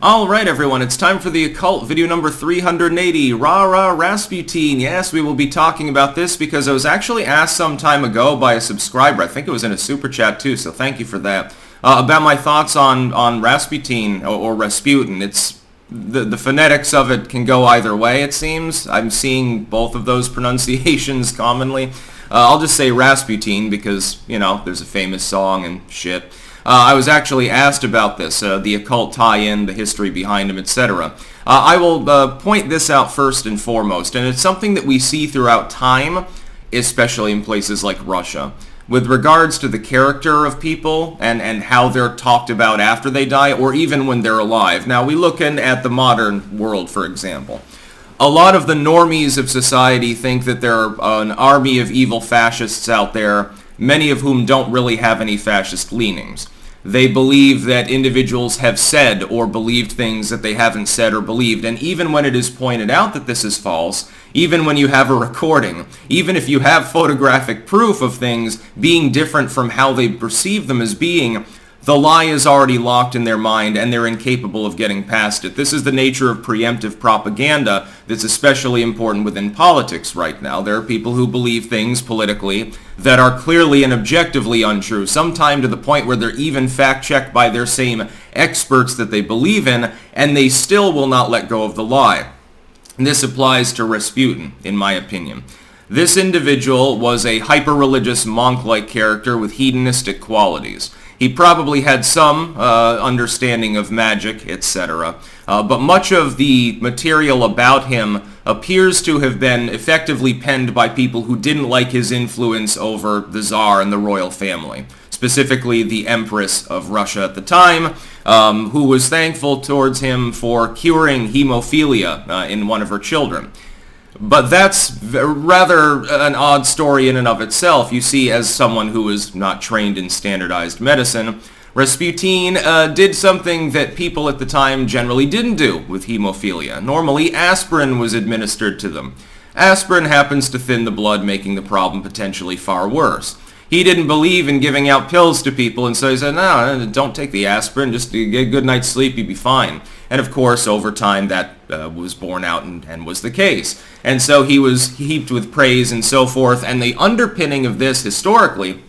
Alright everyone, it's time for the Occult video number 380, Ra Rasputin. Yes, we will be talking about this because I was actually asked some time ago by a subscriber, I think it was in a super chat too, so thank you for that, about my thoughts on Rasputin, or Rasputin. It's the phonetics of it can go either way, it seems. I'm seeing both of those pronunciations commonly. I'll just say Rasputin because, you know, there's a famous song and shit. I was actually asked about this, the occult tie-in, the history behind him, etc. I will point this out first and foremost, and it's something that we see throughout time, especially in places like Russia, with regards to the character of people and how they're talked about after they die, or even when they're alive. Now, we look at the modern world, for example. A lot of the normies of society think that there are an army of evil fascists out there, many of whom don't really have any fascist leanings. They believe that individuals have said or believed things that they haven't said or believed, and even when it is pointed out that this is false, even when you have a recording, even if you have photographic proof of things being different from how they perceive them as being, the lie is already locked in their mind and they're incapable of getting past it. This is the nature of preemptive propaganda that's especially important within politics right now. There are people who believe things politically that are clearly and objectively untrue, sometimes to the point where they're even fact-checked by their same experts that they believe in, and they still will not let go of the lie. And this applies to Rasputin, in my opinion. This individual was a hyper-religious monk-like character with hedonistic qualities. He probably had some understanding of magic, etc. But much of the material about him appears to have been effectively penned by people who didn't like his influence over the Tsar and the royal family, specifically the Empress of Russia at the time, who was thankful towards him for curing hemophilia in one of her children. But that's rather an odd story in and of itself. You see, as someone who is not trained in standardized medicine, Rasputin did something that people at the time generally didn't do with hemophilia. Normally, aspirin was administered to them. Aspirin happens to thin the blood, making the problem potentially far worse. He didn't believe in giving out pills to people, and so he said, no, don't take the aspirin, just get a good night's sleep, you'll be fine. And of course, over time, that was borne out and was the case. And so he was heaped with praise and so forth, and the underpinning of this historically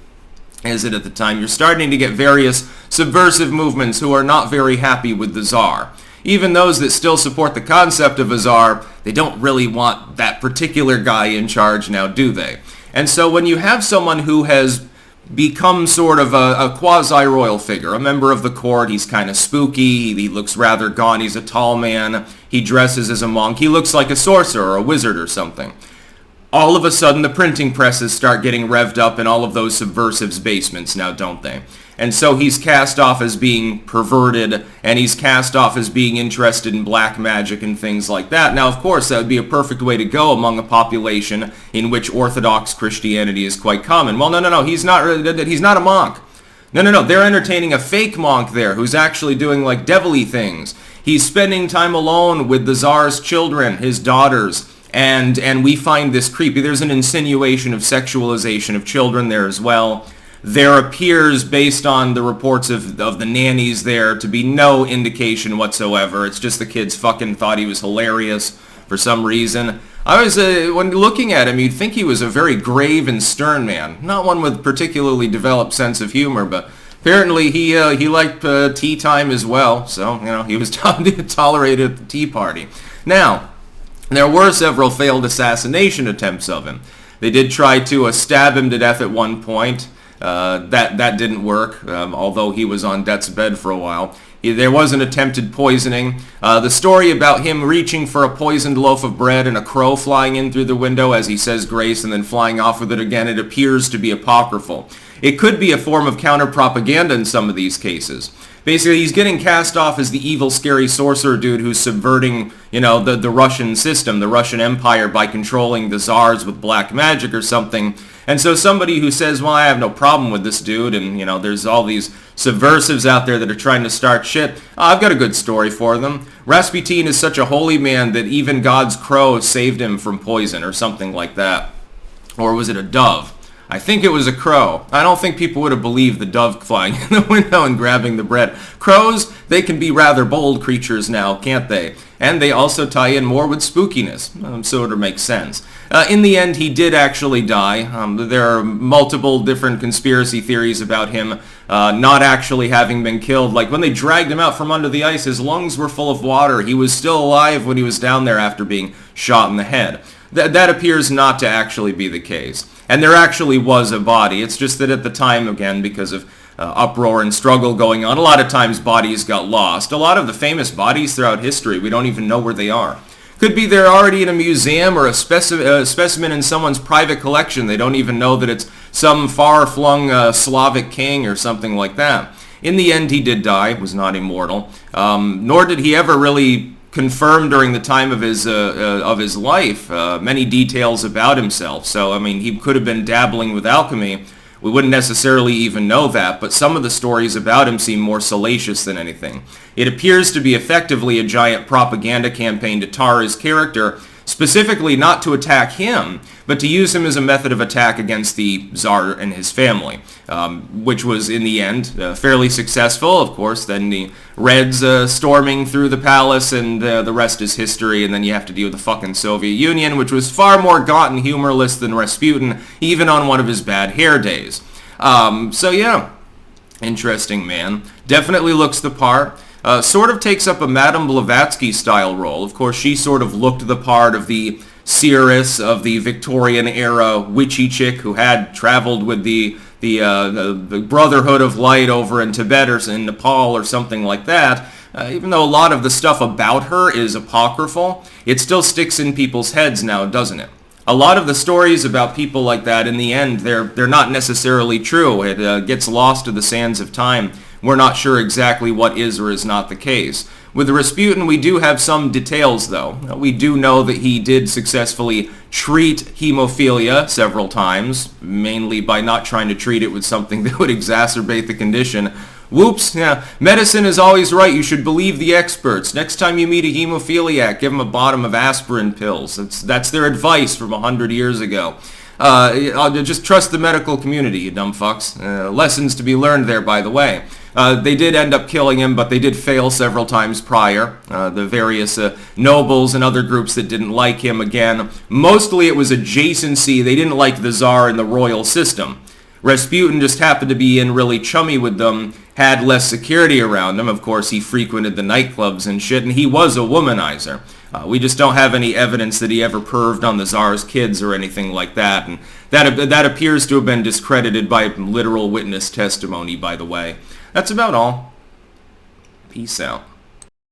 is that at the time you're starting to get various subversive movements who are not very happy with the Tsar. Even those that still support the concept of a Tsar, they don't really want that particular guy in charge now, do they? And so when you have someone who has become sort of a quasi-royal figure, a member of the court, he's kind of spooky, he looks rather gaunt, he's a tall man, he dresses as a monk, he looks like a sorcerer or a wizard or something. All of a sudden the printing presses start getting revved up in all of those subversives' basements now, don't they? And so he's cast off as being perverted, and he's cast off as being interested in black magic and things like that. Now, of course, that would be a perfect way to go among a population in which Orthodox Christianity is quite common. Well, no, he's not a monk. No, they're entertaining a fake monk there who's actually doing, like, devilly things. He's spending time alone with the Tsar's children, his daughters, and we find this creepy. There's an insinuation of sexualization of children there as well. There appears, based on the reports of the nannies there, to be no indication whatsoever. It's just the kids fucking thought he was hilarious for some reason. When looking at him, you'd think he was a very grave and stern man. Not one with particularly developed sense of humor, but apparently he liked tea time as well. So, you know, he was tolerated at the tea party. Now, there were several failed assassination attempts of him. They did try to stab him to death at one point. That didn't work, although he was on death's bed for a while. There was an attempted poisoning. The story about him reaching for a poisoned loaf of bread and a crow flying in through the window as he says grace and then flying off with it again, it appears to be apocryphal. It could be a form of counter-propaganda in some of these cases. Basically, he's getting cast off as the evil, scary sorcerer dude who's subverting, you know, the Russian system, the Russian Empire, by controlling the Tsars with black magic or something. And so somebody who says, well, I have no problem with this dude, and, you know, there's all these subversives out there that are trying to start shit, I've got a good story for them. Rasputin is such a holy man that even God's crow saved him from poison or something like that. Or was it a dove? I think it was a crow. I don't think people would have believed the dove flying in the window and grabbing the bread. Crows, they can be rather bold creatures now, can't they? And they also tie in more with spookiness, so it makes sense. In the end, he did actually die. There are multiple different conspiracy theories about him not actually having been killed. Like when they dragged him out from under the ice, his lungs were full of water. He was still alive when he was down there after being shot in the head. That appears not to actually be the case. And there actually was a body. It's just that at the time, again, because of uproar and struggle going on, a lot of times bodies got lost. A lot of the famous bodies throughout history, we don't even know where they are. Could be they're already in a museum or a specimen in someone's private collection. They don't even know that it's some far-flung Slavic king or something like that. In the end, he did die, was not immortal, nor did he ever really confirm during the time of his life many details about himself. So, I mean, he could have been dabbling with alchemy. We wouldn't necessarily even know that, but some of the stories about him seem more salacious than anything. It appears to be effectively a giant propaganda campaign to tar his character, specifically not to attack him, but to use him as a method of attack against the Tsar and his family, which was, in the end, fairly successful. Of course, then the Reds storming through the palace, and the rest is history, and then you have to deal with the fucking Soviet Union, which was far more gaunt and humorless than Rasputin, even on one of his bad hair days. So yeah, interesting man. Definitely looks the part. Sort of takes up a Madame Blavatsky style role. Of course, she sort of looked the part of the seeress of the Victorian era witchy chick who had traveled with the Brotherhood of Light over in Tibet or in Nepal or something like that. Even though a lot of the stuff about her is apocryphal, it still sticks in people's heads now, doesn't it? A lot of the stories about people like that, in the end, they're not necessarily true. It gets lost to the sands of time. We're not sure exactly what is or is not the case. With Rasputin, we do have some details, though. We do know that he did successfully treat hemophilia several times, mainly by not trying to treat it with something that would exacerbate the condition. Whoops, yeah, medicine is always right. You should believe the experts. Next time you meet a hemophiliac, give them a bottom of aspirin pills. That's their advice from 100 years ago. Just trust the medical community, you dumb fucks. Lessons to be learned there, by the way. They did end up killing him, but they did fail several times prior. The various nobles and other groups that didn't like him, again. Mostly it was adjacency. They didn't like the Tsar and the royal system. Rasputin just happened to be in really chummy with them, had less security around him. Of course, he frequented the nightclubs and shit, and he was a womanizer. We just don't have any evidence that he ever perved on the Tsar's kids or anything like that, and that appears to have been discredited by literal witness testimony, by the way. That's about all. Peace out.